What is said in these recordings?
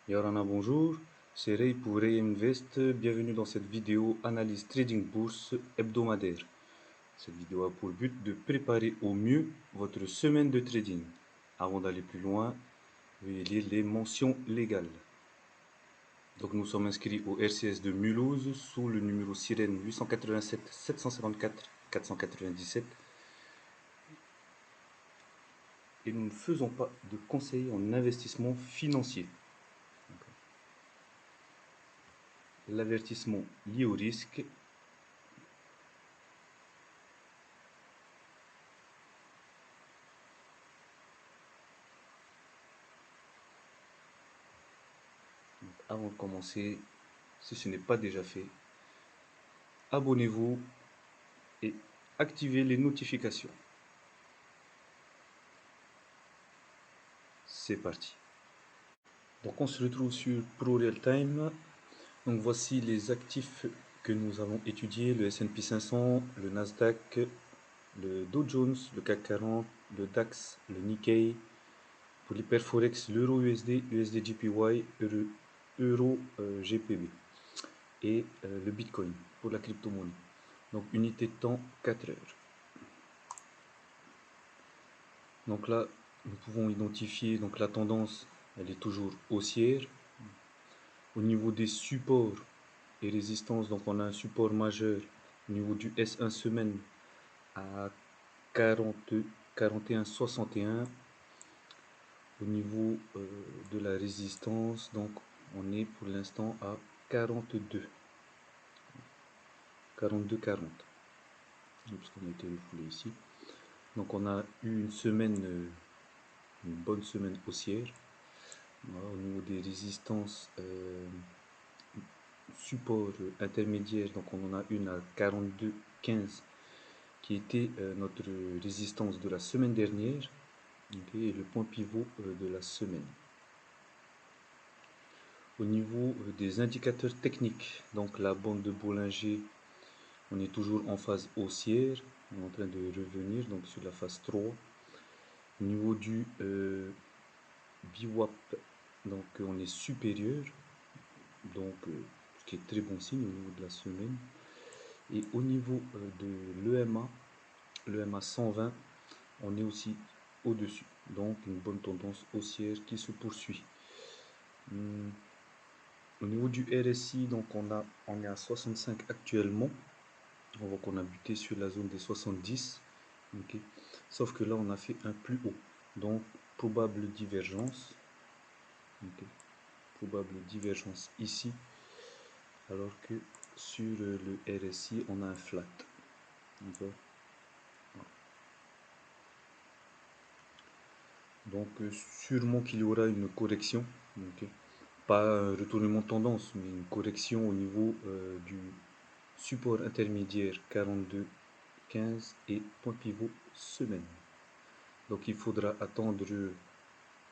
Yorana, bonjour, c'est Ray pour Ray Invest. Bienvenue dans cette vidéo analyse trading bourse hebdomadaire. Cette vidéo a pour but de préparer au mieux votre semaine de trading. Avant d'aller plus loin, veuillez lire les mentions légales. Donc nous sommes inscrits au RCS de Mulhouse sous le numéro sirène 887 754 497 et nous ne faisons pas de conseils en investissement financier. L'avertissement lié au risque. Avant de commencer, si ce n'est pas déjà fait, abonnez-vous et activez les notifications. C'est parti. Donc on se retrouve sur ProRealTime. Donc voici les actifs que nous avons étudiés, le S&P 500, le Nasdaq, le Dow Jones, le CAC 40, le DAX, le Nikkei. Pour les paires Forex, l'Euro USD, USD JPY, Euro GPB. Et le Bitcoin pour la crypto-monnaie. Donc unité de temps 4 heures. Donc là, nous pouvons identifier donc la tendance, elle est toujours haussière. Au niveau des supports et résistances, donc on a un support majeur au niveau du S1 semaine à 41,61. Au niveau de la résistance, donc on est pour l'instant à 42,40. Parce qu'on a été refoulé ici. Donc on a eu une semaine, une bonne semaine haussière. Voilà, au niveau des résistances, support intermédiaire, donc on en a une à 42,15 qui était notre résistance de la semaine dernière, okay, et le point pivot de la semaine. Au niveau des indicateurs techniques, donc la bande de Bollinger, on est toujours en phase haussière, on est en train de revenir donc sur la phase 3. Au niveau du VWAP, donc on est supérieur, donc ce qui est très bon signe au niveau de la semaine. Et au niveau de l'EMA 120, on est aussi au-dessus. Donc une bonne tendance haussière qui se poursuit. Au niveau du RSI, donc on est à 65 actuellement. On voit qu'on a buté sur la zone des 70. Okay. Sauf que là, on a fait un plus haut. Donc probable divergence. Okay. Probable divergence ici. Alors que sur le RSI, on a un flat. Donc sûrement qu'il y aura une correction, okay. Pas un retournement de tendance, mais une correction au niveau du support intermédiaire 42,15 et point pivot semaine. Donc il faudra attendre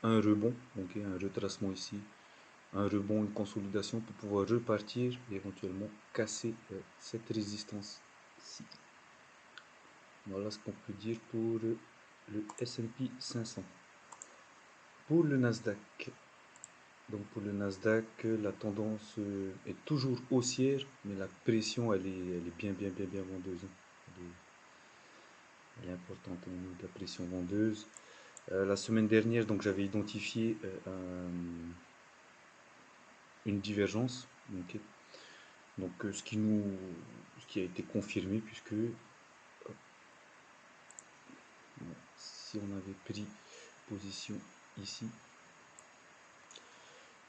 un rebond, okay, un retracement ici, un rebond, une consolidation pour pouvoir repartir et éventuellement casser cette résistance-ci. Voilà ce qu'on peut dire pour le S&P 500. Pour le Nasdaq, donc pour le Nasdaq, la tendance est toujours haussière, mais la pression elle est bien vendeuse. Elle est importante au niveau de la pression vendeuse. La semaine dernière, donc j'avais identifié une divergence. Okay. Donc ce qui a été confirmé puisque si on avait pris position ici,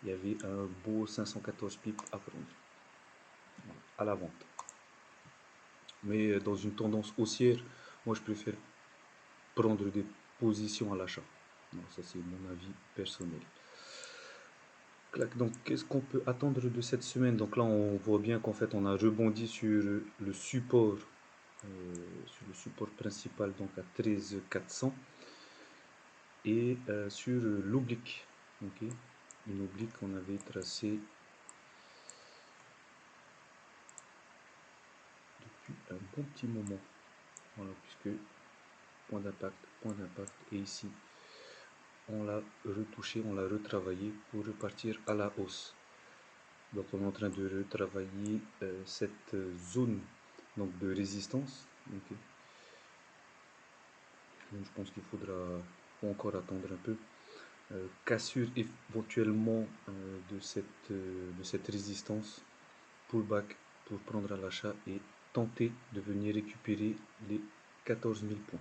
il y avait un beau 514 pips à prendre à la vente. Mais dans une tendance haussière, moi je préfère prendre des positions à l'achat. Ça c'est mon avis personnel. Donc qu'est-ce qu'on peut attendre de cette semaine? Donc là on voit bien qu'en fait on a rebondi sur le support principal, donc à 13 400, et sur l'oblique, okay, une oblique qu'on avait tracée depuis un bon petit moment, voilà, puisque point d'impact, et ici on l'a retouché, on l'a retravaillé pour repartir à la hausse. Donc on est en train de retravailler cette zone donc, de résistance. Okay. Donc, je pense qu'il faudra encore attendre un peu. Cassure éventuellement de cette résistance, pullback pour prendre à l'achat et tenter de venir récupérer les 14 000 points.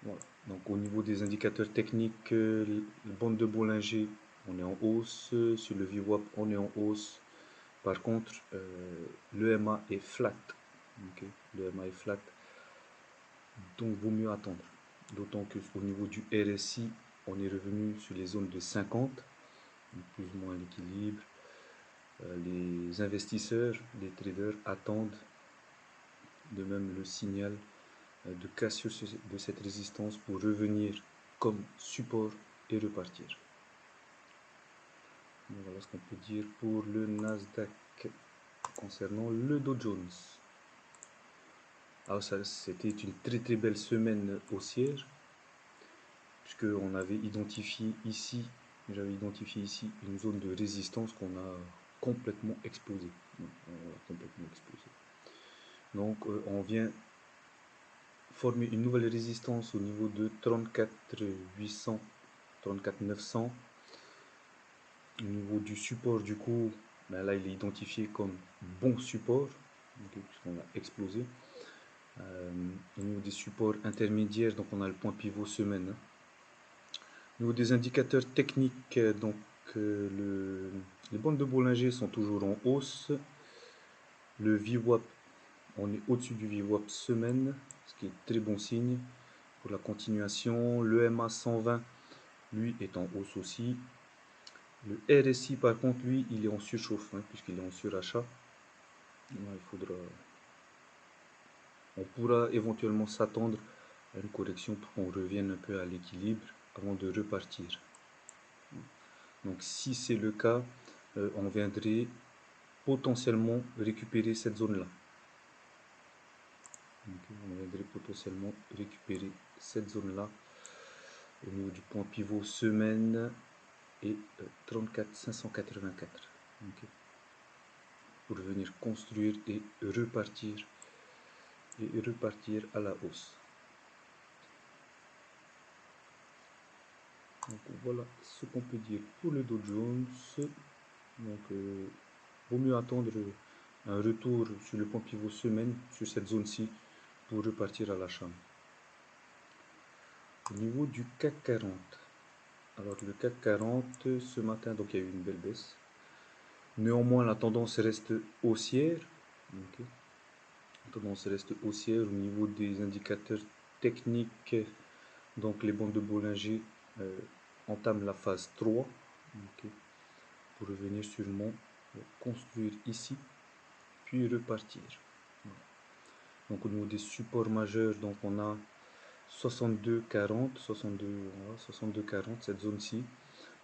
Voilà. Donc au niveau des indicateurs techniques, la bande de Bollinger, on est en hausse. Sur le VWAP, on est en hausse. Par contre, l'EMA est flat. Okay. L'EMA est flat. Donc vaut mieux attendre. D'autant qu'au niveau du RSI, on est revenu sur les zones de 50, plus ou moins l'équilibre. Les investisseurs, les traders attendent de même le signal de cassure de cette résistance pour revenir comme support et repartir. Donc voilà ce qu'on peut dire pour le Nasdaq. Concernant le Dow Jones, alors ça c'était une très belle semaine haussière, puisque on avait identifié ici, j'avais identifié ici une zone de résistance qu'on a complètement explosé. Donc on vient former une nouvelle résistance au niveau de 34 800, 34 900. Au niveau du support, du coup, ben là il est identifié comme bon support, puisqu'on a explosé. Au niveau des supports intermédiaires, donc on a le point pivot semaine. Au niveau des indicateurs techniques, donc les bandes de Bollinger sont toujours en hausse. Le VWAP, on est au-dessus du VWAP semaine, ce qui est très bon signe pour la continuation. Le MA 120, lui, est en hausse aussi. Le RSI, par contre, lui, il est en surchauffe, puisqu'il est en surachat. On pourra éventuellement s'attendre à une correction pour qu'on revienne un peu à l'équilibre avant de repartir. Donc si c'est le cas, on viendrait potentiellement récupérer cette zone-là. On viendrait potentiellement récupérer cette zone-là au niveau du point pivot semaine et 34 584. Pour venir construire et repartir à la hausse. Donc voilà ce qu'on peut dire pour le Dow Jones. Donc vaut mieux attendre un retour sur le point pivot semaine sur cette zone-ci pour repartir à l'achat. Au niveau du CAC 40, alors le CAC 40 ce matin, donc il y a eu une belle baisse. Néanmoins la tendance reste haussière. La tendance reste haussière au niveau des indicateurs techniques. Donc les bandes de Bollinger entament la phase 3. Pour revenir sûrement construire ici puis repartir. Donc au niveau des supports majeurs, donc on a 62,40, 62,40 cette zone-ci.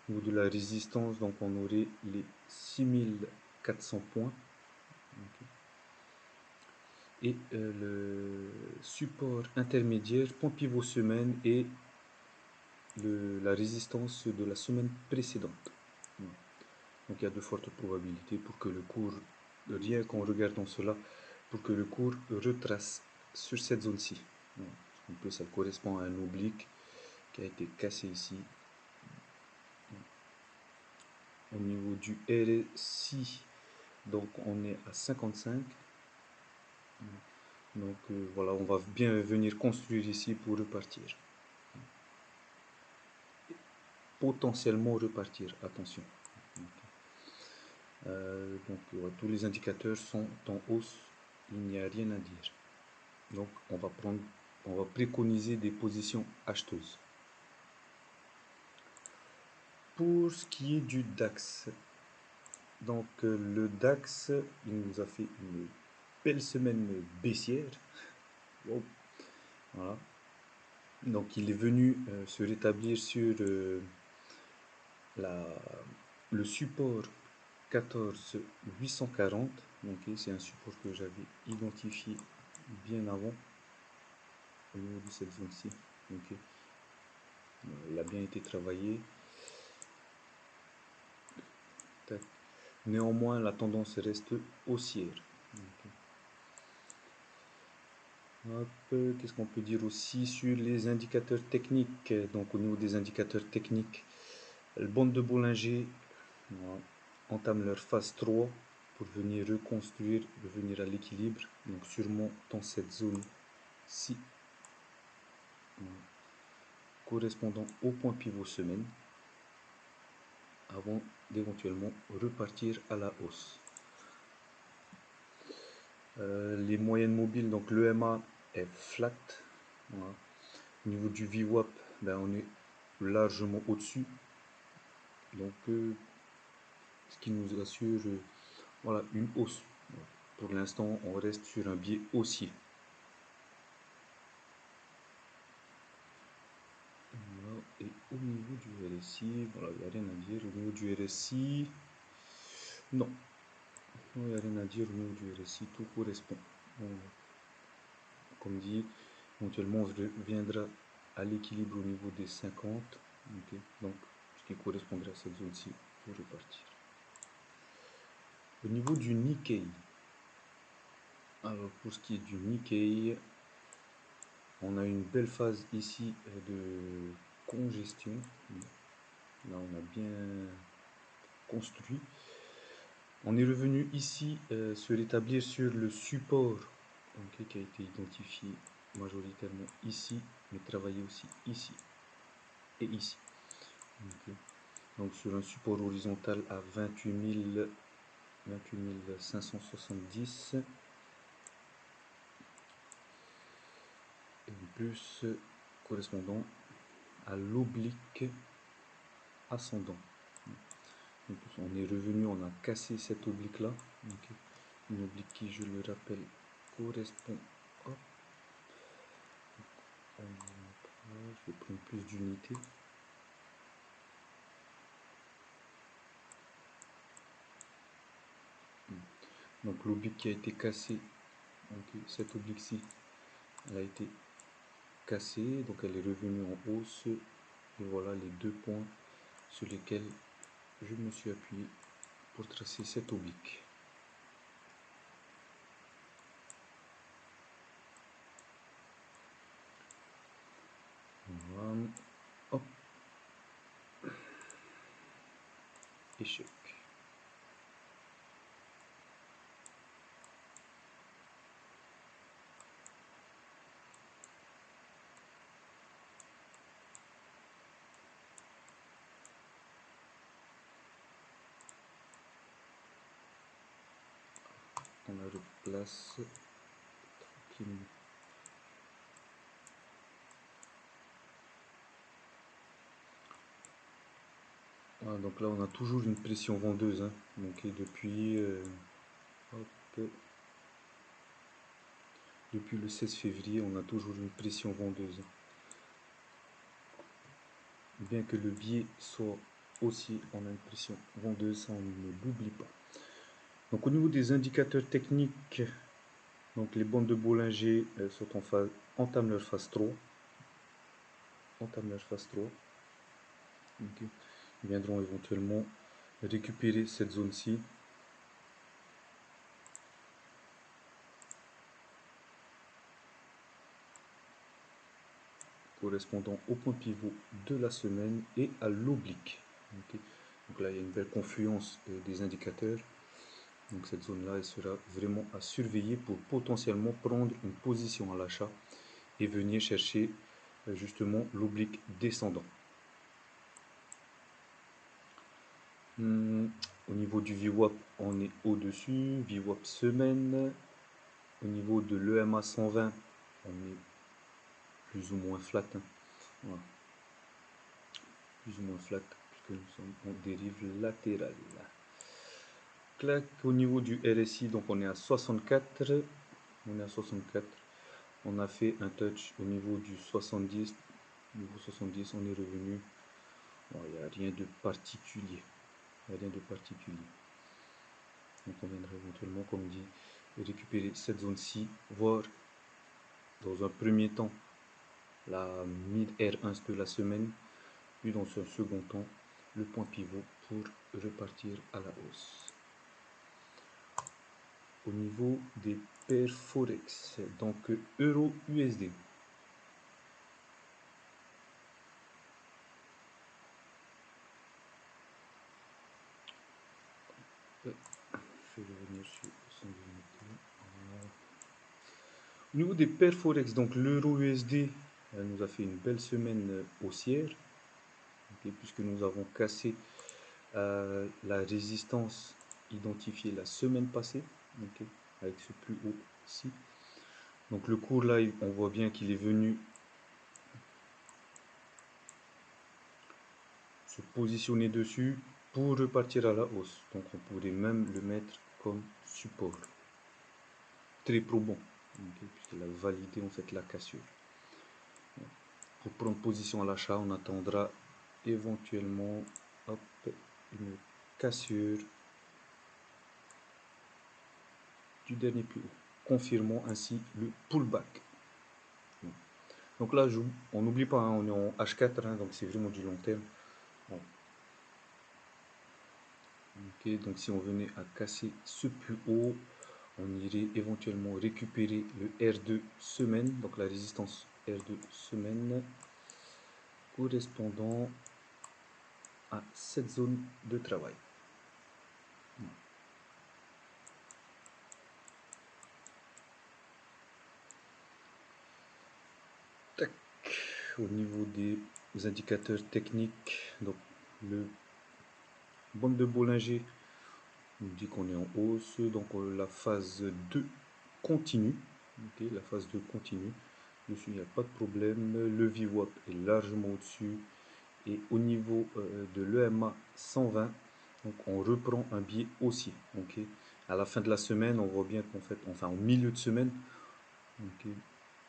Au niveau de la résistance, donc on aurait les 6400 points. Et le support intermédiaire, point pivot semaine et la résistance de la semaine précédente. Donc il y a de fortes probabilités pour que le cours, rien qu'en regardant cela, pour que le cours retrace sur cette zone-ci. En plus, ça correspond à un oblique qui a été cassé ici. Au niveau du RSI, donc on est à 55. Donc voilà, on va bien venir construire ici pour repartir. Potentiellement repartir, attention. Donc tous les indicateurs sont en hausse, il n'y a rien à dire. Donc on va préconiser des positions acheteuses. Pour ce qui est du DAX, donc le DAX, il nous a fait une belle semaine baissière. Wow. Voilà. Donc il est venu se rétablir sur le support 14 840. Donc c'est un support que j'avais identifié bien avant au niveau de cette zone-ci. Il a bien été travaillé. Tac. Néanmoins, la tendance reste haussière. Qu'est-ce qu'on peut dire aussi sur les indicateurs techniques? Donc au niveau des indicateurs techniques, les bandes de Bollinger entament leur phase 3 pour venir reconstruire, revenir à l'équilibre. Donc sûrement dans cette zone-ci, correspondant au point pivot semaine, avant d'éventuellement repartir à la hausse. Les moyennes mobiles, donc l'EMA est flat. Voilà. Au niveau du VWAP, ben, on est largement au-dessus. Donc, ce qui nous assure voilà, une hausse. Pour l'instant, on reste sur un biais haussier. Voilà. Et au niveau du RSI, voilà, il n'y a rien à dire. Au niveau du RSI, non. Il n'y a rien à dire au niveau du RSI, tout correspond. Comme dit, éventuellement on reviendra à l'équilibre au niveau des 50. Okay. Donc, ce qui correspondra à cette zone-ci pour repartir. Au niveau du Nikkei, alors pour ce qui est du Nikkei, on a une belle phase ici de congestion. Là, on a bien construit. On est revenu ici se rétablir sur le support qui a été identifié majoritairement ici, mais travaillé aussi ici et ici. Donc sur un support horizontal à 28 570. Et en plus correspondant à l'oblique ascendant. Donc, on est revenu, on a cassé cette oblique là. Une oblique qui, je le rappelle, correspond. Hop. Je vais prendre plus d'unités. Donc l'oblique qui a été cassée, cette oblique-ci, elle a été cassée, donc elle est revenue en hausse. Et voilà les deux points sur lesquels je me suis appuyé pour tracer cette oblique. Voilà. Hop. Échec. On la replace tranquillement. Voilà, donc là on a toujours une pression vendeuse, hein. Donc depuis, depuis le 16 février, on a toujours une pression vendeuse. Bien que le biais soit aussi, on a une pression vendeuse, ça on ne l'oublie pas. Donc au niveau des indicateurs techniques, donc les bandes de Bollinger sont en phase, entament leur phase 3. Okay. Ils viendront éventuellement récupérer cette zone-ci. Correspondant au point pivot de la semaine et à l'oblique. Okay. Donc là, il y a une belle confluence des indicateurs. Donc cette zone-là, elle sera vraiment à surveiller pour potentiellement prendre une position à l'achat et venir chercher justement l'oblique descendant. Au niveau du VWAP, on est au-dessus. VWAP semaine. Au niveau de l'EMA 120, on est plus ou moins flat. Hein. Voilà. Plus ou moins flat, puisque nous sommes en dérive latérale. Clac, au niveau du RSI, donc on est à 64. On est à 64. On a fait un touch au niveau du 70. Au niveau 70, on est revenu. Bon, il n'y a rien de particulier. Il n'y a rien de particulier. Donc on viendra éventuellement, comme dit, récupérer cette zone-ci, voir dans un premier temps la mid R1 de la semaine puis dans un second temps, le point pivot pour repartir à la hausse. Au niveau des paires Forex, donc Euro-USD. Je vais revenir sur son unité. Au niveau des paires Forex, donc l'Euro-USD nous a fait une belle semaine haussière, puisque nous avons cassé la résistance identifiée la semaine passée, avec ce plus haut-ci. Donc le cours là, on voit bien qu'il est venu se positionner dessus pour repartir à la hausse. Donc on pourrait même le mettre comme support. Très probant, puisqu'il a validé en fait la cassure. Pour prendre position à l'achat, on attendra éventuellement une cassure du dernier plus haut, confirmant ainsi le pullback. Donc là, on n'oublie pas, on est en H4, donc c'est vraiment du long terme. Bon. Donc si on venait à casser ce plus haut, on irait éventuellement récupérer le R2 semaine, donc la résistance R2 semaine, correspondant à cette zone de travail. Tac. Au niveau des indicateurs techniques, donc le bande de Bollinger nous dit qu'on est en hausse, donc la phase 2 continue. La phase 2 continue. Dessus, il n'y a pas de problème. Le VWAP est largement au-dessus. Et au niveau de l'EMA 120, donc on reprend un biais haussier. À la fin de la semaine, on voit bien qu'en fait, enfin au milieu de semaine,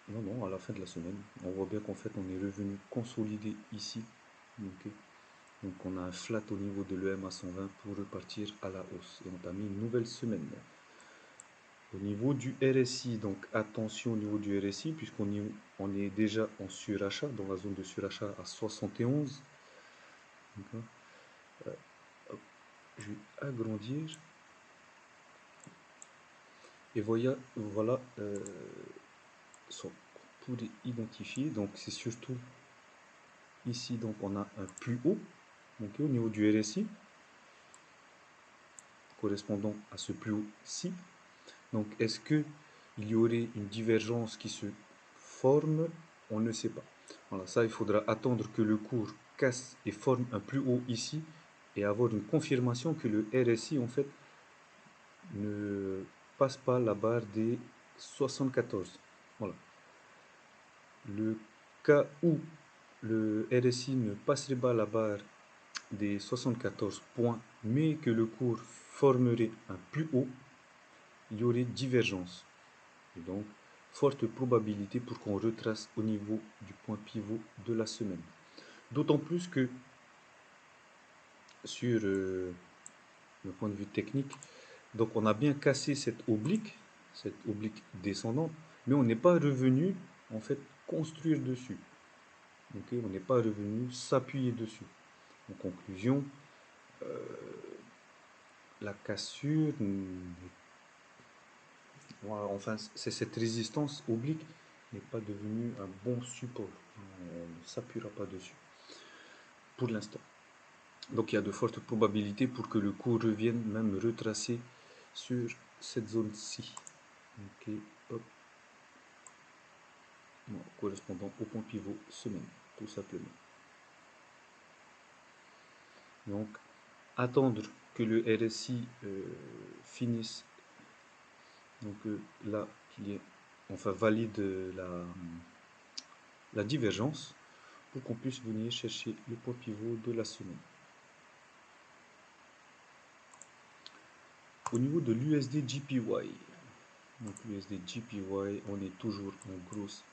non, à la fin de la semaine, on voit bien qu'en fait on est revenu consolider ici. Donc on a un flat au niveau de l'EMA 120 pour repartir à la hausse et entamer une nouvelle semaine. Au niveau du RSI, donc attention au niveau du RSI, puisqu'on est déjà en surachat, dans la zone de surachat à 71. Je vais agrandir. Et voilà ce qu'on pourrait identifier. Donc c'est surtout ici, donc on a un plus haut au niveau du RSI, correspondant à ce plus haut-ci. Donc est-ce qu'il y aurait une divergence qui se forme? On ne sait pas. Voilà, ça il faudra attendre que le cours casse et forme un plus haut ici et avoir une confirmation que le RSI en fait ne passe pas la barre des 74. Voilà. Le cas où le RSI ne passerait pas la barre des 74 points, mais que le cours formerait un plus haut, il y aurait divergence. Et donc, forte probabilité pour qu'on retrace au niveau du point pivot de la semaine. D'autant plus que sur le point de vue technique, donc on a bien cassé cette oblique descendante, mais on n'est pas revenu en fait construire dessus. On n'est pas revenu s'appuyer dessus. En conclusion, la cassure, enfin c'est cette résistance oblique n'est pas devenue un bon support. On ne s'appuiera pas dessus pour l'instant. Donc il y a de fortes probabilités pour que le cours revienne même retracé sur cette zone-ci. Correspondant au point pivot semaine, tout simplement. Donc attendre que le RSI finisse, donc là qu'il y ait, enfin valide la divergence pour qu'on puisse venir chercher le point pivot de la semaine. Au niveau de l'USD JPY, donc l'USD JPY, on est toujours en grosse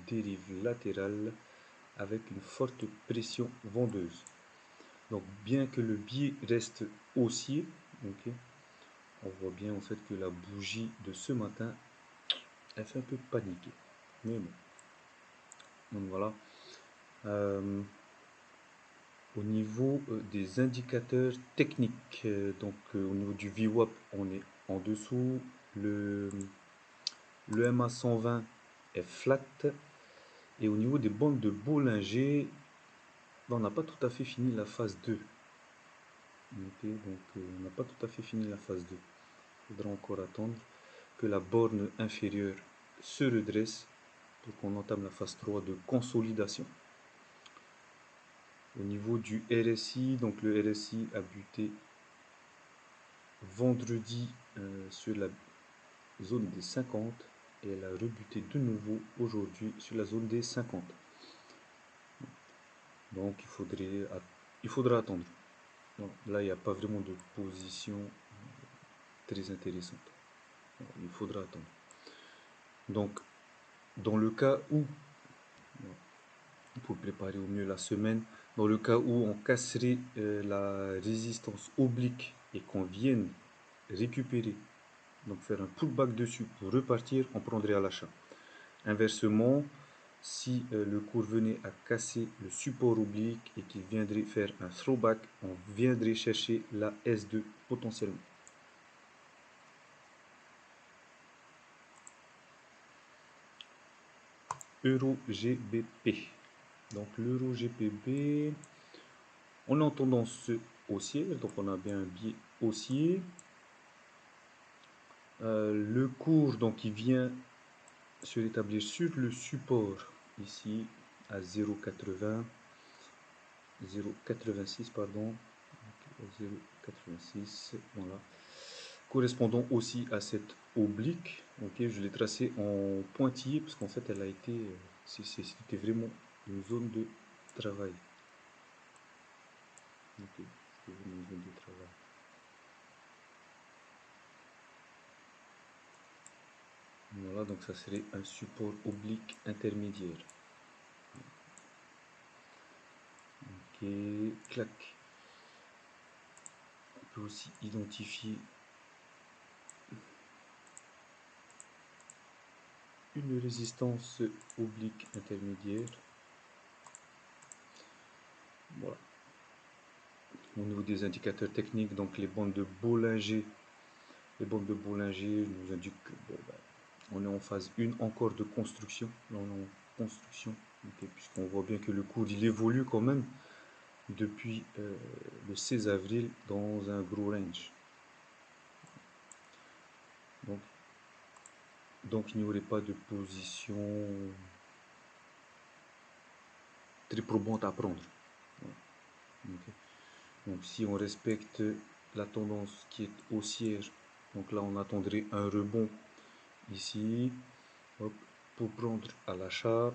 dérive latérale avec une forte pression vendeuse. Donc bien que le biais reste haussier, on voit bien en fait que la bougie de ce matin, elle fait un peu paniquer. Mais bon. Donc voilà. Au niveau des indicateurs techniques, au niveau du VWAP, on est en dessous. Le MA 120 est flat. Et au niveau des bandes de Bollinger, on n'a pas tout à fait fini la phase 2. Okay, donc on n'a pas tout à fait fini la phase 2. Il faudra encore attendre que la borne inférieure se redresse pour qu'on entame la phase 3 de consolidation. Au niveau du RSI, donc le RSI a buté vendredi sur la zone des 50 et elle a rebuté de nouveau aujourd'hui sur la zone des 50. Donc il faudra attendre. Donc, là, il n'y a pas vraiment de position très intéressante. Il faudra attendre. Donc, dans le cas où, pour préparer au mieux la semaine, dans le cas où on casserait la résistance oblique et qu'on vienne récupérer, donc faire un pullback dessus pour repartir, on prendrait à l'achat. Inversement, si le cours venait à casser le support oblique et qu'il viendrait faire un throwback, on viendrait chercher la S2 potentiellement. Euro GBP. Donc l'euro GBP, on est en tendance haussière, donc on a bien un biais haussier. Le cours, donc il vient se rétablir sur le support ici à 0,80, 0,86 pardon, 0,86, voilà, correspondant aussi à cette oblique. Ok, je l'ai tracé en pointillé parce qu'en fait elle a été, c'était vraiment une zone de travail. Okay, c'était vraiment une zone de travail. Voilà, donc ça serait un support oblique intermédiaire. Ok, clac. On peut aussi identifier une résistance oblique intermédiaire. Voilà. Au niveau des indicateurs techniques, donc les bandes de Bollinger, nous indiquent que on est en phase 1 encore de construction. Là, on est en construction, okay, puisqu'on voit bien que le cours il évolue quand même depuis le 16 avril dans un gros range. Donc il n'y aurait pas de position très probante à prendre. Okay. Donc si on respecte la tendance qui est haussière, donc là on attendrait un rebond ici, hop, pour prendre à l'achat.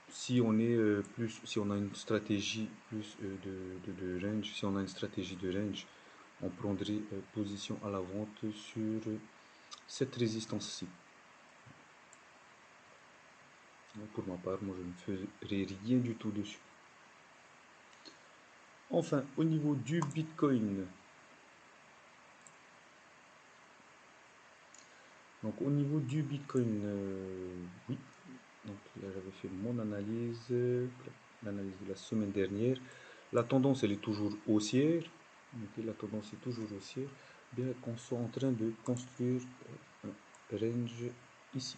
Si on est si on a une stratégie plus de range, si on a une stratégie de range, on prendrait position à la vente sur cette résistance-ci. Pour ma part, moi je ne ferai rien du tout dessus. Enfin, au niveau du Bitcoin, donc au niveau du Bitcoin, oui, donc là j'avais fait mon analyse, l'analyse de la semaine dernière. La tendance elle est toujours haussière, okay, la tendance est toujours haussière, bien qu'on soit en train de construire un range ici.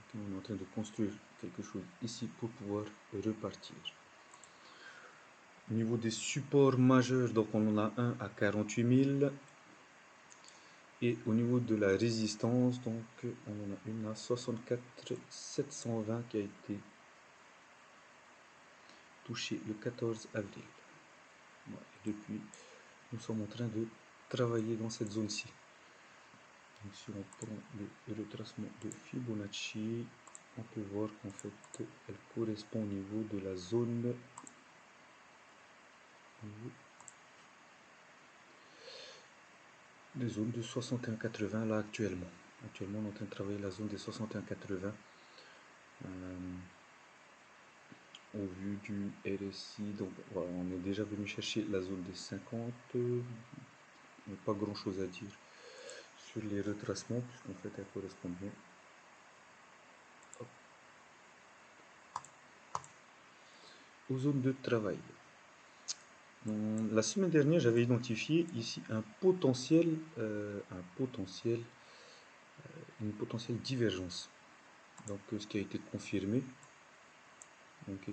Okay, on est en train de construire quelque chose ici pour pouvoir repartir. Au niveau des supports majeurs, donc on en a un à 48 000. Et au niveau de la résistance, donc on en a une à 64 720 qui a été touchée le 14 avril. Voilà. Et depuis, nous sommes en train de travailler dans cette zone-ci. Donc si on prend le retracement de Fibonacci, on peut voir qu'en fait, elle correspond au niveau de la zone des zones de 61,80 là actuellement. Actuellement, on est en train de travailler la zone des 61,80. Au vu du RSI, donc voilà, on est déjà venu chercher la zone des 50. Pas grand chose à dire sur les retracements, puisqu'en fait, elles correspondent bien. Hop. aux zones de travail. La semaine dernière, j'avais identifié ici une potentielle divergence. Donc, ce qui a été confirmé, ok,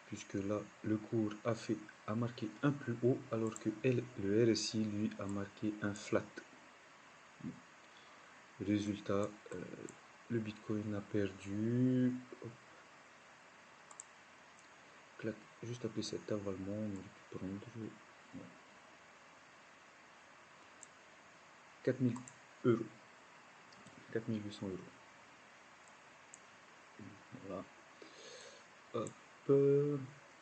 puisque là, le cours a marqué un plus haut, alors que le RSI, lui, a marqué un flat. Résultat, le Bitcoin a perdu. Clac, juste après cet avalement, on aurait pu prendre 4000 euros. 4800 euros. Voilà. Hop.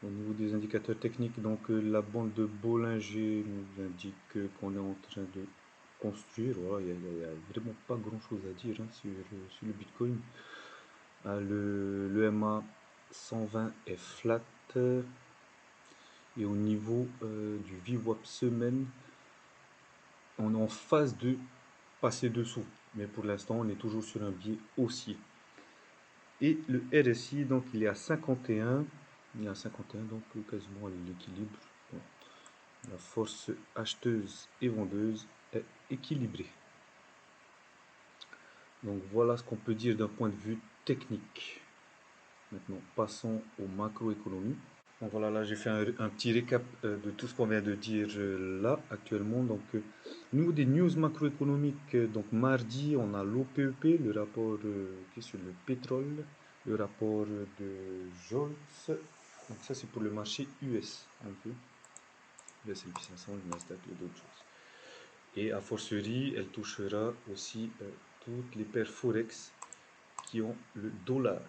Au niveau des indicateurs techniques, donc la bande de Bollinger nous indique qu'on est en train de construire. Voilà, il n'y a vraiment pas grand chose à dire sur le Bitcoin. Le MA 120 est flat. Et au niveau du VWAP semaine, on est en phase de passer dessous. Mais pour l'instant, on est toujours sur un biais haussier. Et le RSI, donc il est à 51. Il est à 51, donc quasiment à l'équilibre. Bon. La force acheteuse et vendeuse est équilibrée. Donc voilà ce qu'on peut dire d'un point de vue technique. Maintenant, passons aux macroéconomies. Donc voilà, là j'ai fait un petit récap de tout ce qu'on vient de dire là actuellement. Donc au niveau des news macroéconomiques, donc mardi on a l'OPEP, le rapport qui est sur le pétrole, le rapport de Jolts. Donc ça c'est pour le marché US. Okay. Le S&P 500, le Nasdaq et d'autres choses. Et à fortiori, elle touchera aussi toutes les paires Forex qui ont le dollar.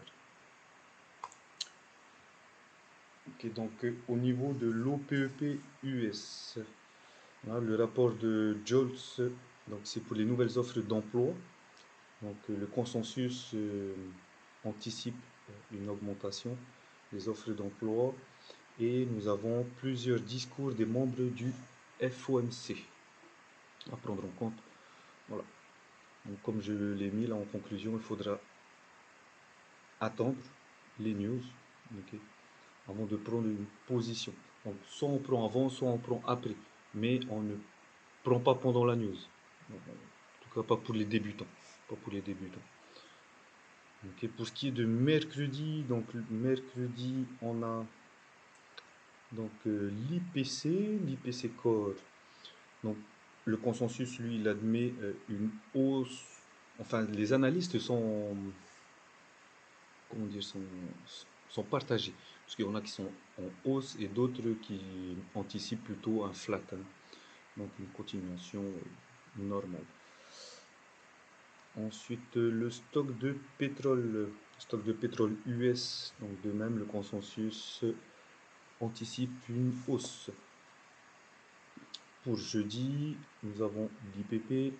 Ok, donc au niveau de l'OPEP US, voilà, le rapport de Jolts, donc c'est pour les nouvelles offres d'emploi. Donc le consensus anticipe une augmentation des offres d'emploi et nous avons plusieurs discours des membres du FOMC à prendre en compte. Voilà. Donc comme je l'ai mis là en conclusion, il faudra attendre les news, okay, avant de prendre une position. Donc soit on prend avant, soit on prend après, mais on ne prend pas pendant la news. Donc, en tout cas pas pour les débutants. Pas pour les débutants. Okay, pour ce qui est de mercredi, donc mercredi on a donc l'IPC Core. Donc le consensus lui il admet une hausse. Enfin les analystes sont comment dire sont partagés. Parce qu'il y en a qui sont en hausse et d'autres qui anticipent plutôt un flat. Hein. Donc une continuation normale. Ensuite, le stock de pétrole US, donc de même le consensus anticipe une hausse. Pour jeudi, nous avons l'IPP.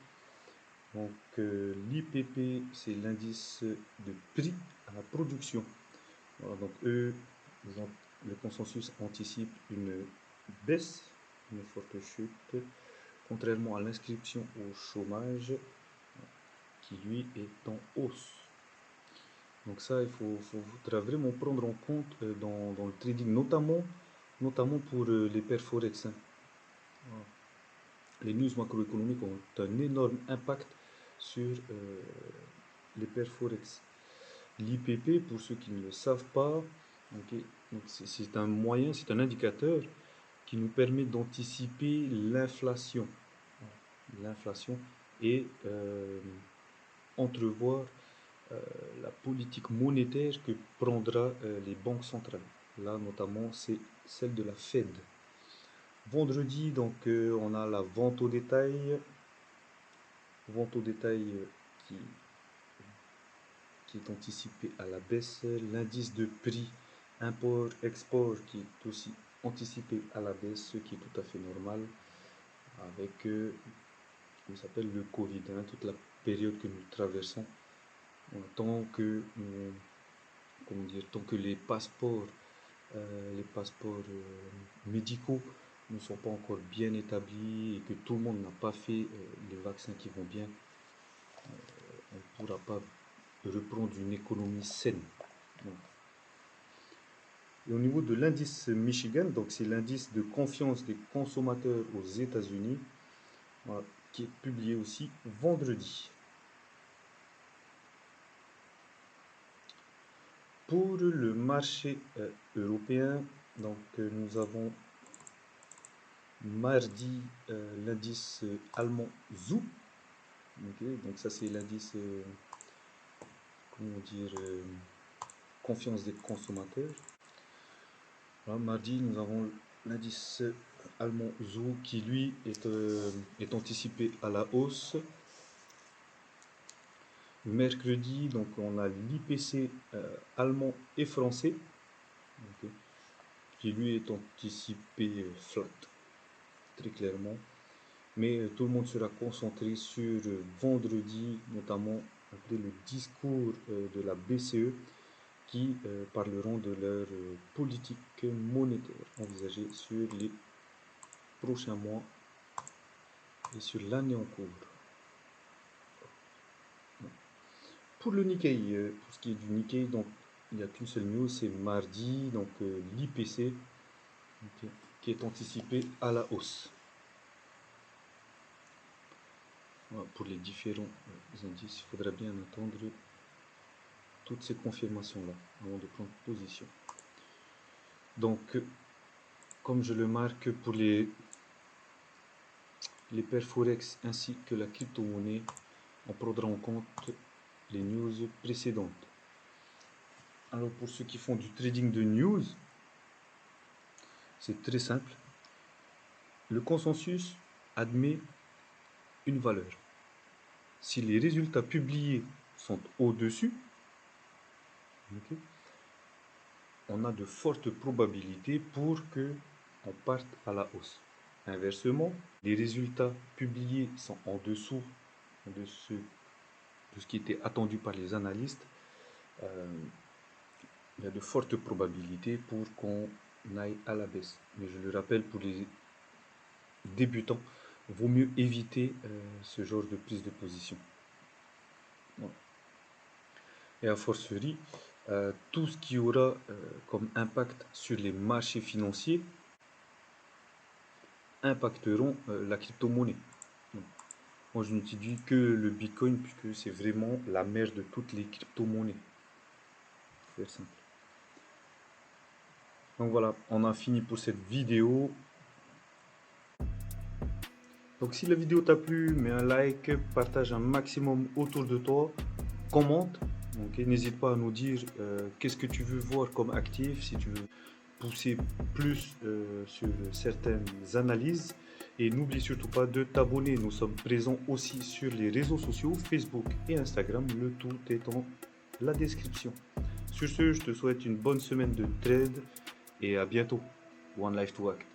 Donc l'IPP, c'est l'indice de prix à la production. Voilà, donc eux, le consensus anticipe une baisse, une forte chute, contrairement à l'inscription au chômage, qui lui est en hausse. Donc ça, il faudra vraiment prendre en compte dans le trading, notamment pour les paires Forex. Hein. Voilà. Les news macroéconomiques ont un énorme impact sur les paires Forex. L'IPP, pour ceux qui ne le savent pas, okay, c'est un moyen, c'est un indicateur qui nous permet d'anticiper l'inflation. L'inflation et entrevoir la politique monétaire que prendra les banques centrales. Là, notamment, c'est celle de la Fed. Vendredi, donc, on a la vente au détail. Vente au détail qui est anticipée à la baisse. L'indice de prix import-export qui est aussi anticipé à la baisse, ce qui est tout à fait normal avec comment s'appelle le Covid, hein, toute la période que nous traversons. Tant que tant que les passeports médicaux ne sont pas encore bien établis et que tout le monde n'a pas fait les vaccins qui vont bien, on ne pourra pas reprendre une économie saine. Donc, Et au niveau de l'indice Michigan, donc c'est l'indice de confiance des consommateurs aux États-Unis, voilà, qui est publié aussi vendredi. Pour le marché européen, donc nous avons mardi l'indice allemand ZOO. Okay, donc ça c'est l'indice, comment dire, confiance des consommateurs. Voilà, mardi nous avons l'indice allemand ZOO qui lui est anticipé à la hausse. Mercredi, donc on a l'IPC allemand et français, okay, qui lui est anticipé flat, très clairement. Mais tout le monde sera concentré sur vendredi, notamment après le discours de la BCE, qui parleront de leur politique monétaire envisagée sur les prochains mois et sur l'année en cours. Pour le Nikkei, pour ce qui est du Nikkei, donc il n'y a qu'une seule news, c'est mardi, donc l'IPC okay, qui est anticipé à la hausse. Voilà, pour les différents indices, il faudra bien attendre toutes ces confirmations-là avant de prendre position. Donc, comme je le marque pour les paires Forex ainsi que la crypto-monnaie, on prendra en compte les news précédentes. Alors, pour ceux qui font du trading de news, c'est très simple. Le consensus admet une valeur. Si les résultats publiés sont au-dessus, okay, on a de fortes probabilités pour qu'on parte à la hausse. Inversement, les résultats publiés sont en dessous de ce qui était attendu par les analystes. Il y a de fortes probabilités pour qu'on aille à la baisse. Mais je le rappelle, pour les débutants, il vaut mieux éviter ce genre de prise de position. Voilà. Et à fortiori, tout ce qui aura comme impact sur les marchés financiers impacteront la crypto-monnaie. Moi, je n'utilise que le Bitcoin puisque c'est vraiment la mère de toutes les crypto-monnaies. C'est simple. Donc voilà, on a fini pour cette vidéo. Donc si la vidéo t'a plu, mets un like, partage un maximum autour de toi, commente. Okay, n'hésite pas à nous dire qu'est-ce que tu veux voir comme actif, si tu veux pousser plus sur certaines analyses. Et n'oublie surtout pas de t'abonner. Nous sommes présents aussi sur les réseaux sociaux, Facebook et Instagram. Le tout est dans la description. Sur ce, je te souhaite une bonne semaine de trade et à bientôt. One Life to Act.